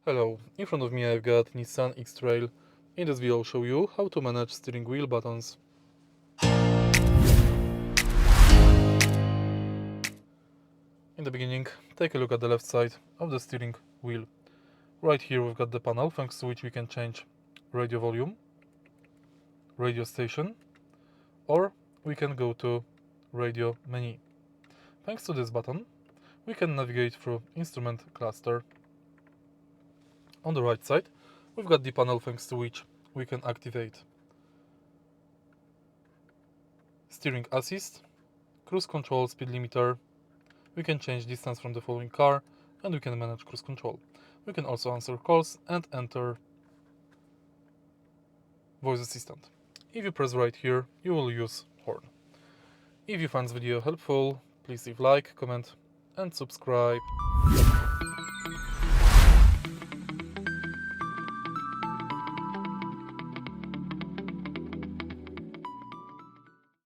Hello, in front of me I've got Nissan X-Trail. In this video I'll show you how to manage steering wheel buttons. In the beginning, take a look at the left side of the steering wheel. Right here we've got the panel, thanks to which we can change radio volume, radio station, or we can go to radio menu. Thanks to this button, we can navigate through instrument cluster. On the right side, we've got the panel thanks to which we can activate steering assist, cruise control, speed limiter. We can change distance from the following car, and we can manage cruise control. We can also answer calls and enter voice assistant. If you press right here, you will use horn. If you find this video helpful, please leave like, comment and subscribe.